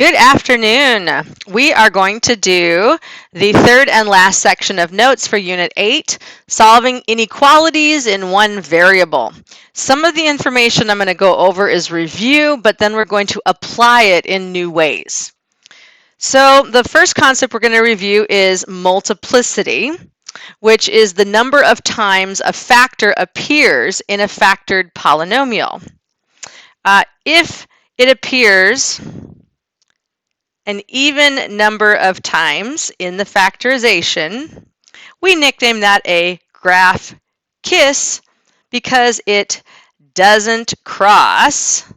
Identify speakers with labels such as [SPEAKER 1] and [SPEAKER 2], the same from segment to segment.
[SPEAKER 1] Good afternoon. We are going to do the third and last section of notes for Unit 8, solving inequalities in one variable. Some of the information I'm going to go over is review, but then we're going to apply it in new ways. So the first concept we're going to review is multiplicity, which is the number of times a factor appears in a factored polynomial. If it appears an even number of times in the factorization, we nickname that a graph kiss because it doesn't cross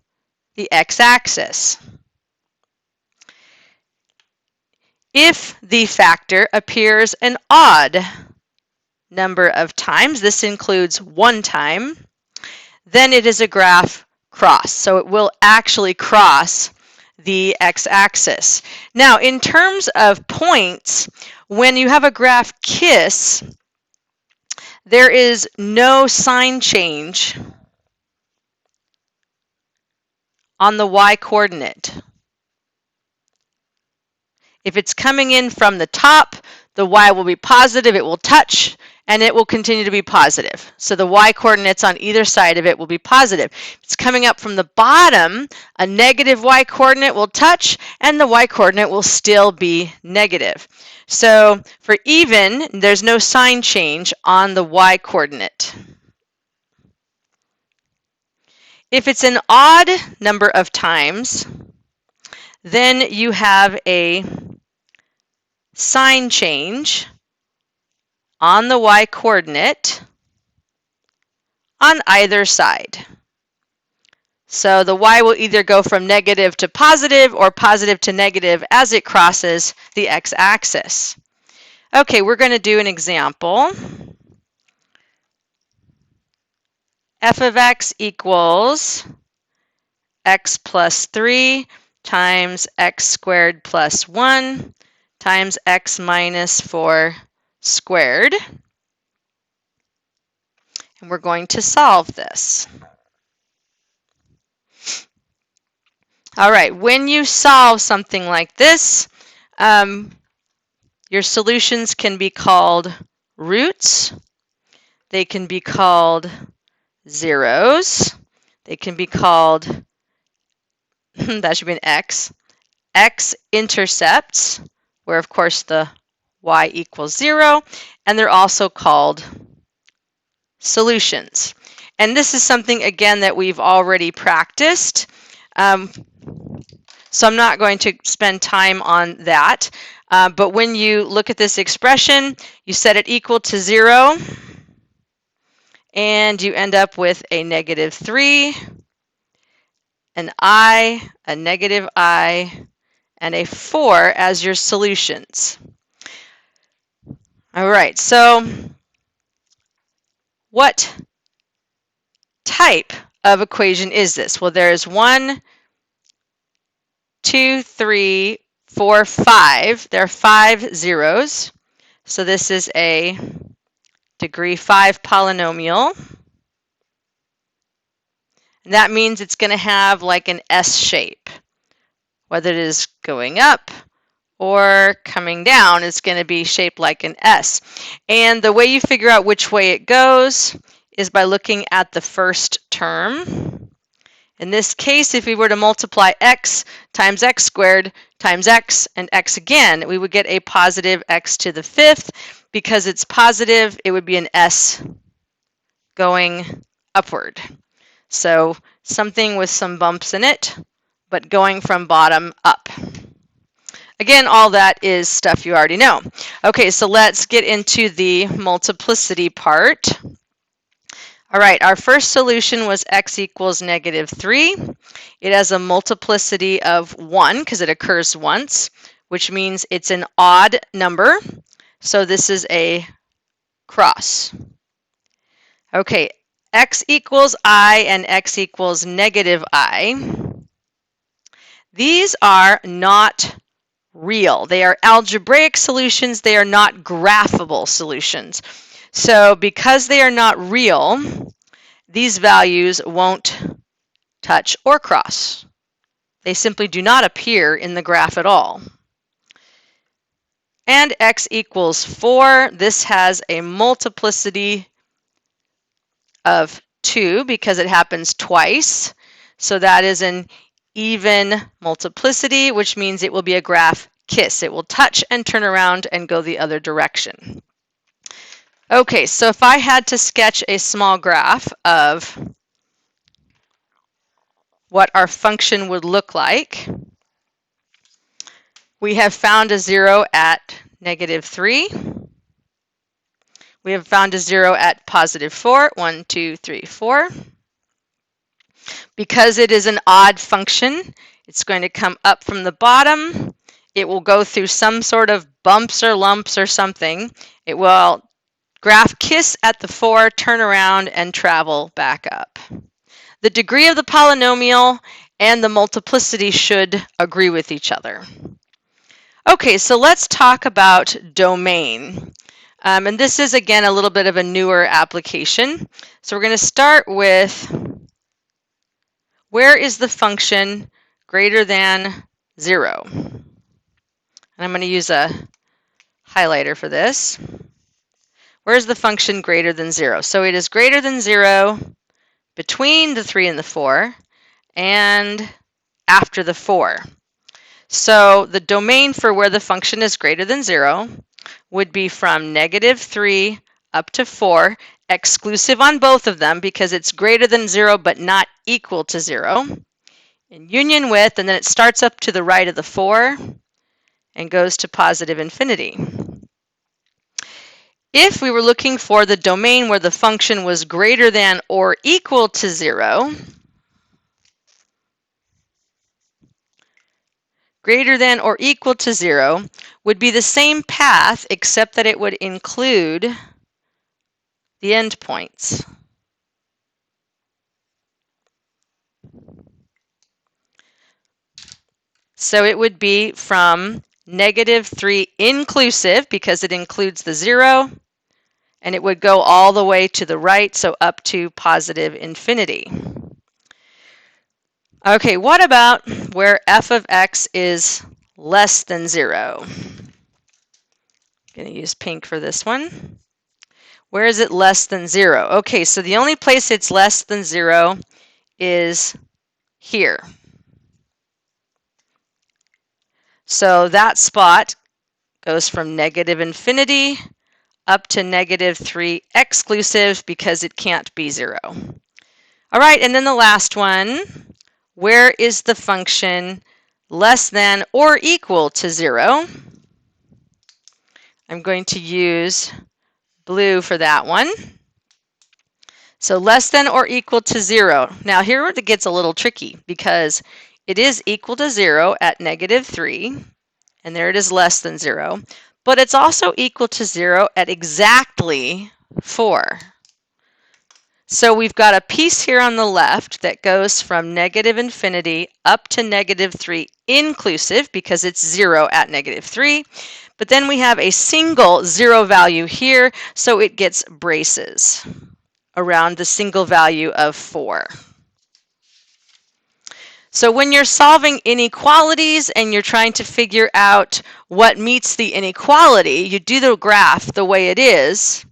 [SPEAKER 1] the x-axis. If the factor appears an odd number of times, this includes one time, then it is a graph cross. So it will actually cross the x-axis. Now, in terms of points, when you have a graph kiss, there is no sign change on the y-coordinate. If it's coming in from the top, the y will be positive, it will touch, and it will continue to be positive. So the y-coordinates on either side of it will be positive. If it's coming up from the bottom, a negative y-coordinate will touch, and the y-coordinate will still be negative. So for even, there's no sign change on the y-coordinate. If it's an odd number of times, then you have a sign change on the y-coordinate on either side. So the y will either go from negative to positive or positive to negative as it crosses the x-axis. Okay, we're going to do an example. F of x equals x plus 3 times x squared plus 1 times x minus 4 squared. And we're going to solve this. All right, when you solve something like this, your solutions can be called roots. They can be called zeros. They can be called, that should be an x-intercepts, where of course the y equals 0, and they're also called solutions. And this is something, again, that we've already practiced, so I'm not going to spend time on that. But when you look at this expression, you set it equal to 0, and you end up with a negative 3, an I, a negative I, and a 4 as your solutions. All right, so what type of equation is this? Well, there's 1, 2, 3, 4, 5. There are 5 zeros. So this is a degree 5 polynomial. And that means it's going to have like an S shape. Whether it is going up or coming down, it's going to be shaped like an S. And the way you figure out which way it goes is by looking at the first term. In this case, if we were to multiply x times x squared times x and x again, we would get a positive x to the 5th. Because it's positive, it would be an S going upward. So something with some bumps in it, but going from bottom up. Again, all that is stuff you already know. Okay, so let's get into the multiplicity part. All right, our first solution was x equals negative 3. It has a multiplicity of 1 because it occurs once, which means it's an odd number. So this is a cross. Okay, x equals I and x equals negative I. These are not real. They are algebraic solutions. They are not graphable solutions. So because they are not real, these values won't touch or cross. They simply do not appear in the graph at all. And x equals 4. This has a multiplicity of 2 because it happens twice. So that is an even multiplicity, which means it will be a graph kiss. It will touch and turn around and go the other direction. Okay, so if I had to sketch a small graph of what our function would look like, we have found a 0 at -3. We have found a 0 at +4. 1, 2, 3, 4. Because it is an odd function, it's going to come up from the bottom. It will go through some sort of bumps or lumps or something. It will graph kiss at the 4, turn around, and travel back up. The degree of the polynomial and the multiplicity should agree with each other. Okay, so let's talk about domain. And this is, again, a little bit of a newer application. So we're going to start with, where is the function greater than 0? And I'm going to use a highlighter for this. Where is the function greater than 0? So it is greater than 0 between the 3 and the 4 and after the 4. So the domain for where the function is greater than 0 would be from -3 up to 4, exclusive on both of them because it's greater than 0 but not equal to 0, in union with, and then it starts up to the right of the 4 and goes to +infinity. If we were looking for the domain where the function was greater than or equal to 0, greater than or equal to 0 would be the same path except that it would include the endpoints. So it would be from -3 inclusive because it includes the 0, and it would go all the way to the right, so up to +infinity. Okay, what about where f of x is less than 0? I'm going to use pink for this one. Where is it less than 0? Okay, so the only place it's less than 0 is here. So that spot goes from -infinity up to -3 exclusive because it can't be 0. All right, and then the last one. Where is the function less than or equal to 0? I'm going to use blue for that one. So less than or equal to 0. Now here it gets a little tricky because it is equal to 0 at -3, and there it is less than 0, but it's also equal to 0 at exactly 4. So we've got a piece here on the left that goes from -infinity up to -3 inclusive because it's 0 at -3. But then we have a single 0 value here, so it gets braces around the single value of 4. So when you're solving inequalities and you're trying to figure out what meets the inequality, you do the graph the way it is,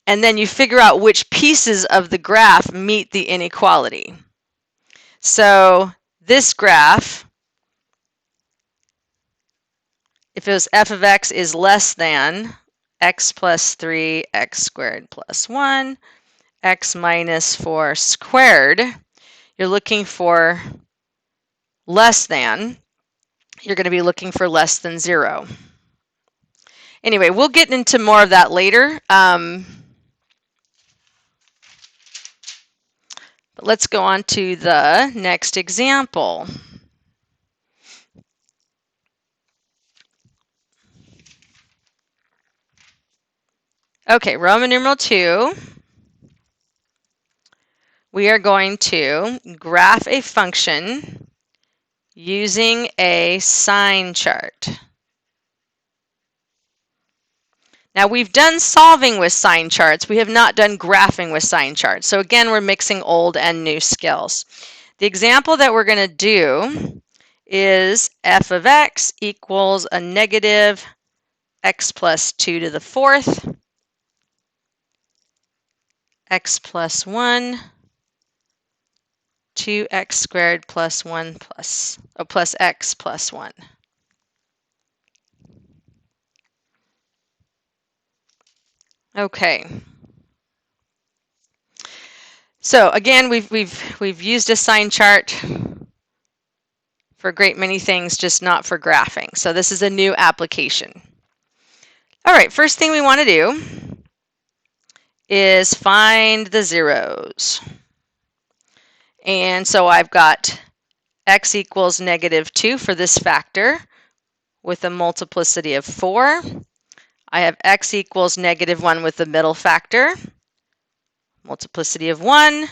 [SPEAKER 1] and then you figure out which pieces of the graph meet the inequality. So this graph, if it was f of x is less than x plus 3, x squared plus 1, x minus 4 squared, you're looking for less than, you're going to be looking for less than 0. Anyway, we'll get into more of that later. But let's go on to the next example. Okay, Roman numeral 2. We are going to graph a function using a sign chart. Now we've done solving with sign charts. We have not done graphing with sign charts. So again, we're mixing old and new skills. The example that we're going to do is f of x equals a negative x plus 2 to the fourth, x plus 1, 2x squared plus 1 plus x plus 1. Okay. So again, we've used a sign chart for a great many things, just not for graphing. So this is a new application. All right, first thing we want to do is find the zeros. And so I've got x equals negative 2 for this factor with a multiplicity of 4. I have x equals negative 1 with the middle factor, multiplicity of 1.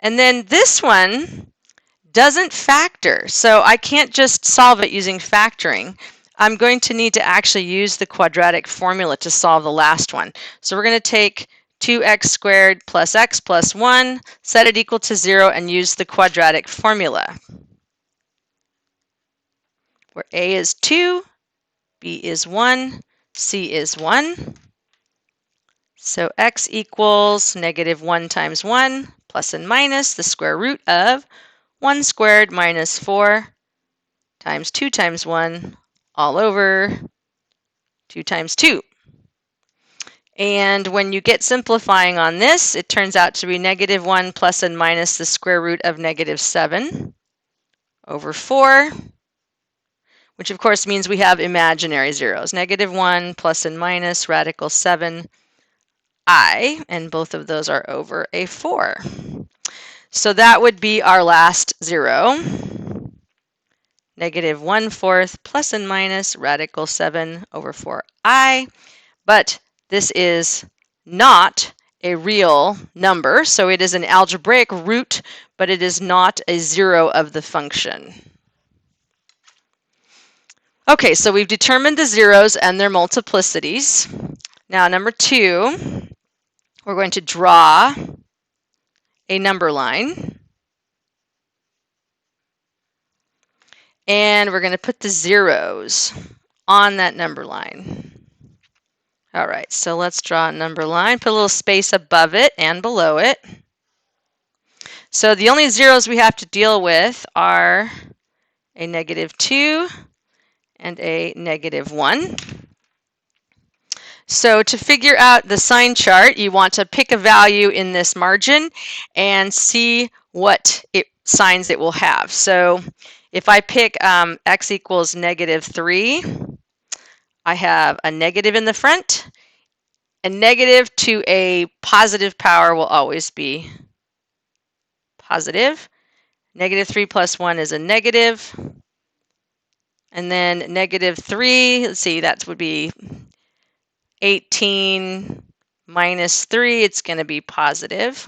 [SPEAKER 1] And then this one doesn't factor, so I can't just solve it using factoring. I'm going to need to actually use the quadratic formula to solve the last one. So we're going to take 2x squared plus x plus 1, set it equal to 0, and use the quadratic formula, where a is 2, b is 1, c is 1. So x equals negative 1 times 1, plus and minus the square root of 1 squared minus 4 times 2 times 1 all over 2 times 2. And when you get simplifying on this, it turns out to be negative 1 plus and minus the square root of negative 7 over 4, which of course means we have imaginary zeros. Negative 1 plus and minus radical 7i, and both of those are over a 4. So that would be our last zero. Negative 1/4 plus and minus radical 7 over 4i. But this is not a real number, so it is an algebraic root, but it is not a zero of the function. Okay, so we've determined the zeros and their multiplicities. Now, number 2, we're going to draw a number line. And we're going to put the zeros on that number line. All right, so let's draw a number line, put a little space above it and below it. So the only zeros we have to deal with are a negative 2 and a negative 1. So to figure out the sign chart, you want to pick a value in this margin and see what signs it will have. So if I pick x equals negative 3, I have a negative in the front. A negative to a positive power will always be positive. Negative 3 plus 1 is a negative. And then negative 3, let's see, that would be 18 minus 3, it's going to be positive.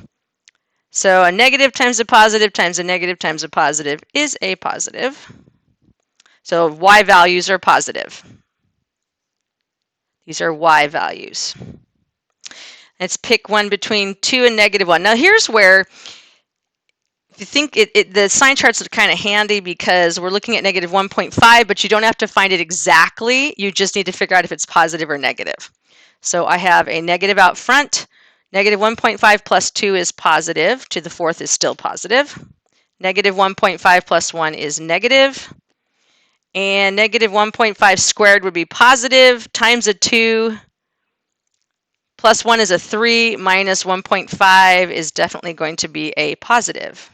[SPEAKER 1] So a negative times a positive times a negative times a positive is a positive. So y values are positive. These are y values. Let's pick one between 2 and negative 1. Now here's where, if you think the sign charts are kind of handy because we're looking at negative 1.5, but you don't have to find it exactly. You just need to figure out if it's positive or negative. So I have a negative out front. Negative 1.5 plus 2 is positive. To the fourth is still positive. Negative 1.5 plus 1 is negative. And negative 1.5 squared would be positive times a 2 plus 1 is a 3 minus 1.5 is definitely going to be a positive.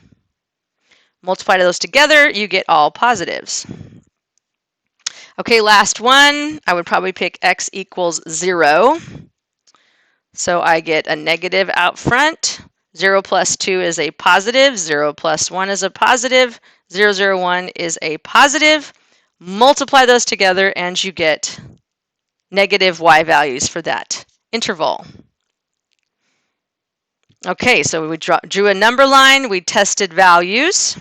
[SPEAKER 1] Multiply those together, you get all positives. Okay, last one, I would probably pick x equals 0. So I get a negative out front. 0 plus 2 is a positive. 0 plus 1 is a positive. 0, 0, 1 is a positive. Multiply those together and you get negative y values for that interval. Okay, so we drew a number line. We tested values.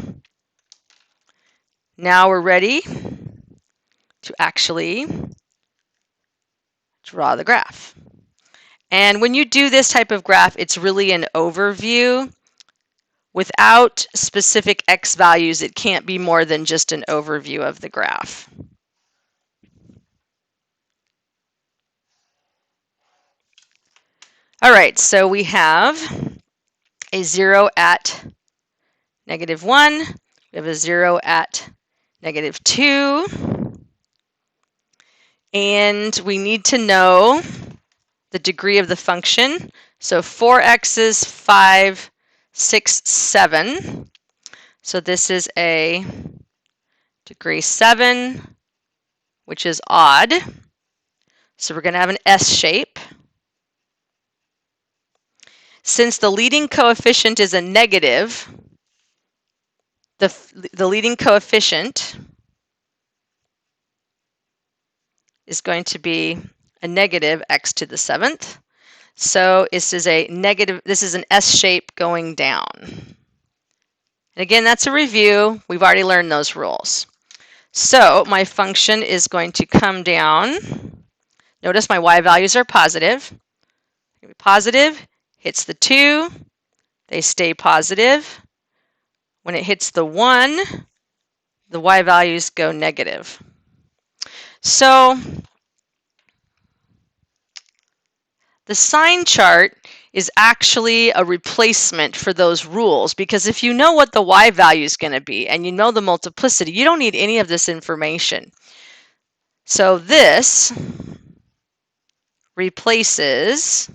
[SPEAKER 1] Now we're ready to actually draw the graph. And when you do this type of graph, it's really an overview. Without specific x values, it can't be more than just an overview of the graph. All right, so we have a 0 at -1. We have a 0 at -2. And we need to know the degree of the function. So 4x's, 5, 6, 7. So this is a degree 7, which is odd. So we're going to have an S shape. Since the leading coefficient is a negative, the leading coefficient is going to be a negative x to the 7th. So this is an S shape going down. And again, that's a review. We've already learned those rules. So my function is going to come down. Notice my y values are positive. Positive, hits the 2, they stay positive. When it hits the 1, the y values go negative. So the sign chart is actually a replacement for those rules, because if you know what the y value is going to be and you know the multiplicity, you don't need any of this information. So this replaces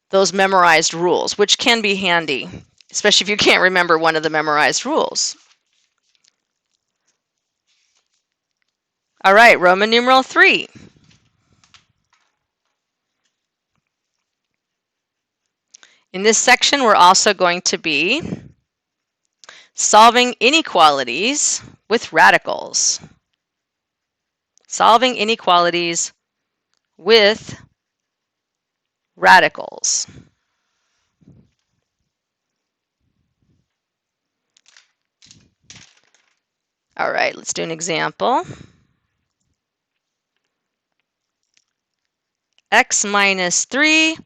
[SPEAKER 1] those memorized rules, which can be handy, especially if you can't remember one of the memorized rules. All right, Roman numeral 3. In this section, we're also going to be solving inequalities with radicals. Solving inequalities with radicals. All right, let's do an example. X minus 3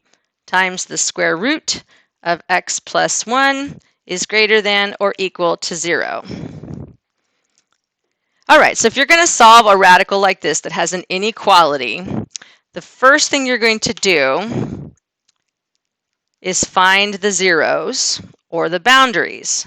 [SPEAKER 1] times the square root of x plus 1 is greater than or equal to 0. All right, so if you're going to solve a radical like this that has an inequality, the first thing you're going to do is find the zeros or the boundaries.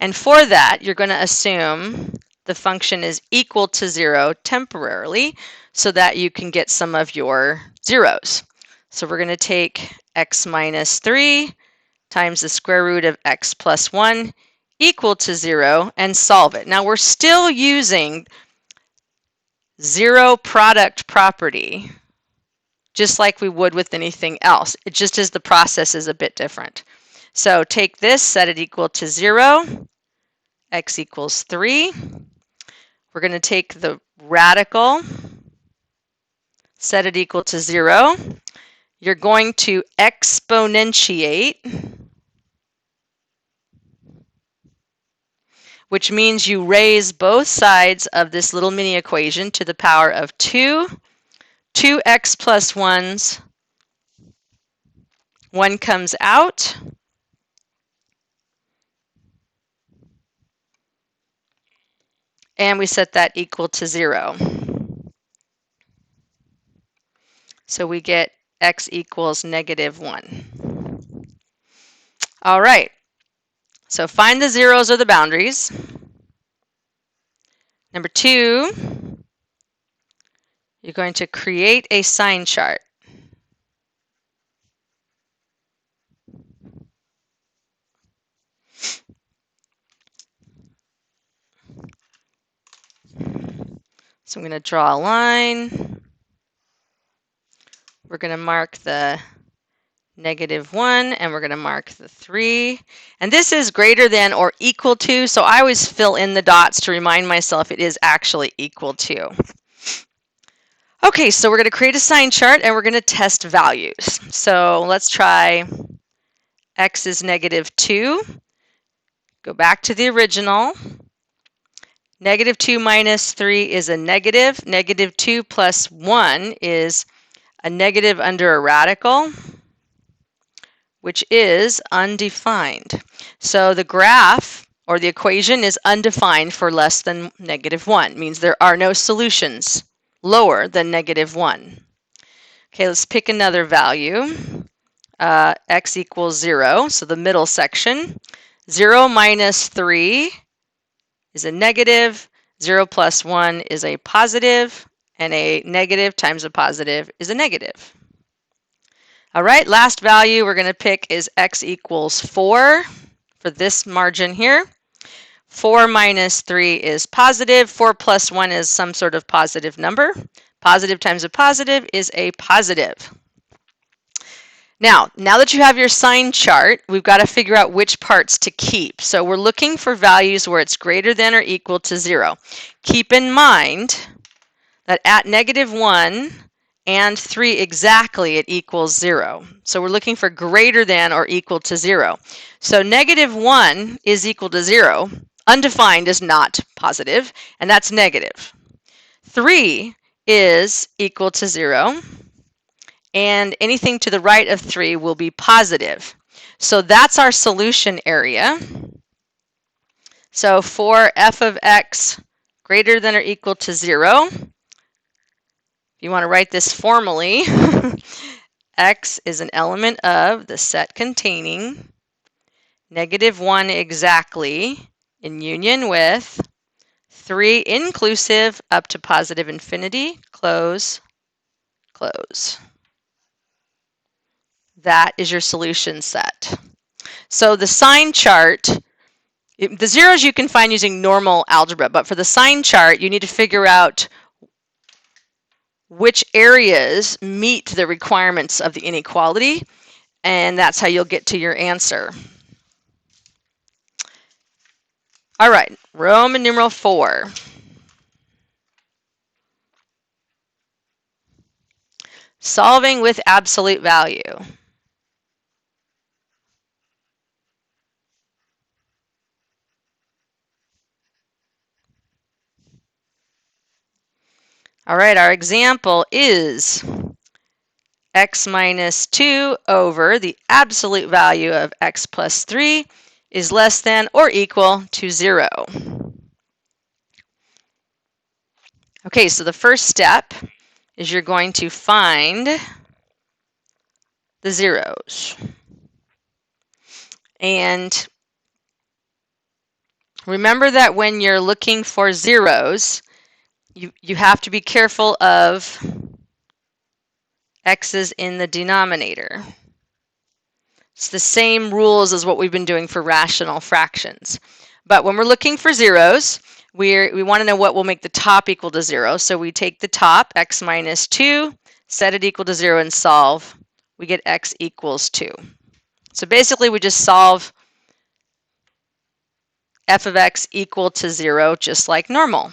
[SPEAKER 1] And for that, you're going to assume the function is equal to 0 temporarily so that you can get some of your zeros. So we're going to take x minus 3 times the square root of x plus 1 equal to 0 and solve it. Now we're still using zero product property, just like we would with anything else. It just is the process is a bit different. So take this, set it equal to 0, x equals 3. We're going to take the radical, set it equal to 0. You're going to exponentiate, which means you raise both sides of this little mini equation to the power of 2. 2x plus 1's, 1 comes out. And we set that equal to 0. So we get x equals -1. All right, so find the zeros or the boundaries. Number 2, you're going to create a sign chart. So I'm going to draw a line. We're going to mark the -1 and we're going to mark the 3. And this is greater than or equal to, so I always fill in the dots to remind myself it is actually equal to. Okay, so we're going to create a sign chart and we're going to test values. So let's try x is -2. Go back to the original. -2 minus 3 is a negative. -2 plus 1 is a negative under a radical. which is undefined. So the graph or the equation is undefined for less than -1. Means there are no solutions lower than -1. Okay, let's pick another value. X equals 0, so the middle section. 0 minus 3 is a negative. 0 plus 1 is a positive. And a negative times a positive is a negative. All right, last value we're going to pick is x equals 4 for this margin here. 4 minus 3 is positive. 4 plus 1 is some sort of positive number. Positive times a positive is a positive. Now that you have your sign chart, we've got to figure out which parts to keep. So we're looking for values where it's greater than or equal to 0. Keep in mind that at -1 and 3 exactly, it equals 0. So we're looking for greater than or equal to 0. So -1 is equal to 0. Undefined is not positive, and that's negative. 3 is equal to 0, and anything to the right of 3 will be positive. So that's our solution area. So for f of x greater than or equal to 0, if you want to write this formally, x is an element of the set containing -1 exactly in union with 3 inclusive up to positive infinity, close, close. That is your solution set. So the sign chart, the zeros you can find using normal algebra, but for the sign chart, you need to figure out which areas meet the requirements of the inequality, and that's how you'll get to your answer. All right, Roman numeral 4. Solving with absolute value. All right, our example is x minus 2 over the absolute value of x plus 3 is less than or equal to 0. Okay, so the first step is you're going to find the zeros. And remember that when you're looking for zeros, you have to be careful of x's in the denominator. It's the same rules as what we've been doing for rational fractions. But when we're looking for zeros, we want to know what will make the top equal to 0. So we take the top, x minus 2, set it equal to 0, and solve. We get x equals 2. So basically, we just solve f of x equal to 0, just like normal.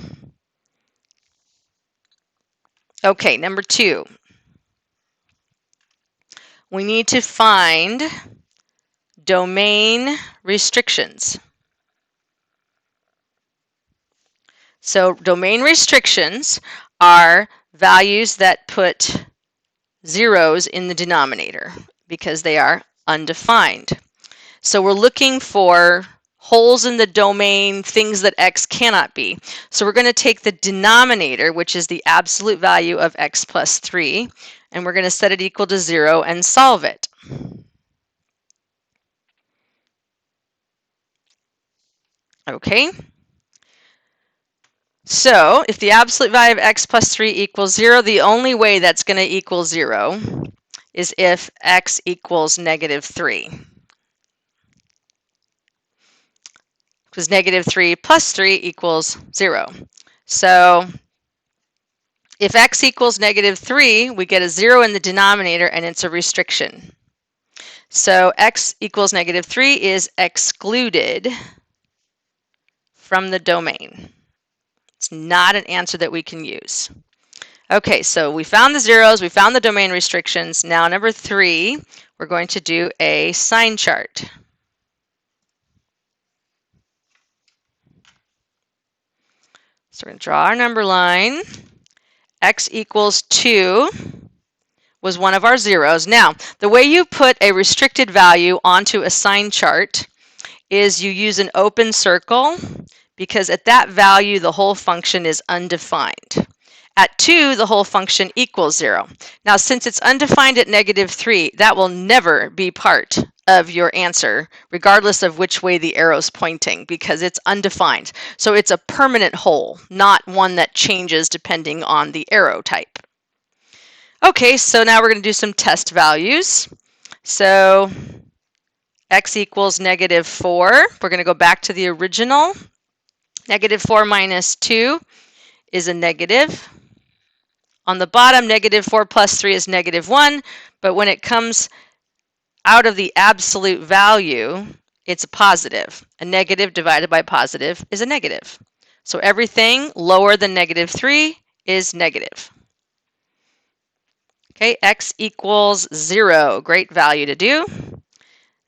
[SPEAKER 1] Okay, number 2. We need to find domain restrictions. So domain restrictions are values that put zeros in the denominator because they are undefined. So we're looking for holes in the domain, things that x cannot be. So we're going to take the denominator, which is the absolute value of x plus 3, and we're going to set it equal to 0 and solve it. Okay. So if the absolute value of x plus 3 equals 0, the only way that's going to equal 0 is if x equals -3. Because -3 plus 3 equals 0. So if x equals -3, we get a 0 in the denominator, and it's a restriction. So x equals -3 is excluded from the domain. It's not an answer that we can use. Okay, so we found the zeros, we found the domain restrictions. Now number 3, we're going to do a sign chart. So we're going to draw our number line. X equals 2 was one of our zeros. Now, the way you put a restricted value onto a sign chart is you use an open circle, because at that value, the whole function is undefined. At 2, the whole function equals 0. Now, since it's undefined at -3, that will never be part of your answer, regardless of which way the arrow's pointing, because it's undefined. So it's a permanent whole, not one that changes depending on the arrow type. Okay, so now we're going to do some test values. So x equals -4. We're going to go back to the original. -4 minus 2 is a negative. On the bottom, -4 plus 3 is -1, but when it comes out of the absolute value, it's a positive. A negative divided by positive is a negative. So everything lower than -3 is negative. Okay, x equals 0. Great value to do.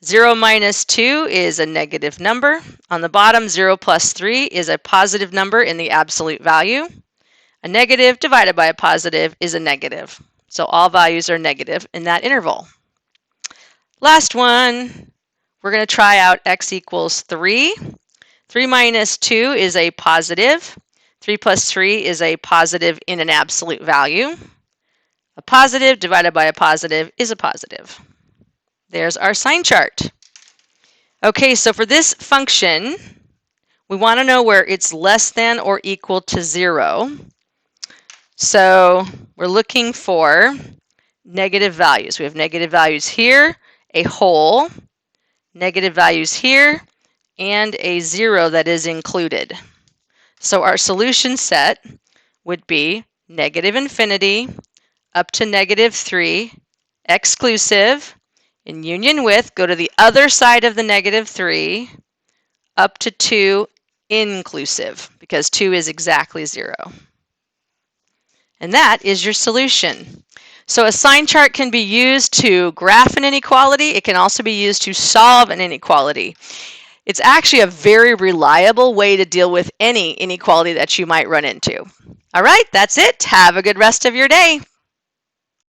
[SPEAKER 1] 0 minus 2 is a negative number. On the bottom, 0 plus 3 is a positive number in the absolute value. A negative divided by a positive is a negative. So all values are negative in that interval. Last one, we're going to try out x equals 3. 3 minus 2 is a positive. 3 plus 3 is a positive in an absolute value. A positive divided by a positive is a positive. There's our sign chart. Okay, so for this function, we want to know where it's less than or equal to 0. So we're looking for negative values. We have negative values here, a whole, negative values here, and a 0 that is included. So our solution set would be -infinity up to -3, exclusive, in union with, go to the other side of the -3, up to 2, inclusive, because 2 is exactly 0. And that is your solution. So a sign chart can be used to graph an inequality. It can also be used to solve an inequality. It's actually a very reliable way to deal with any inequality that you might run into. All right, that's it. Have a good rest of your day.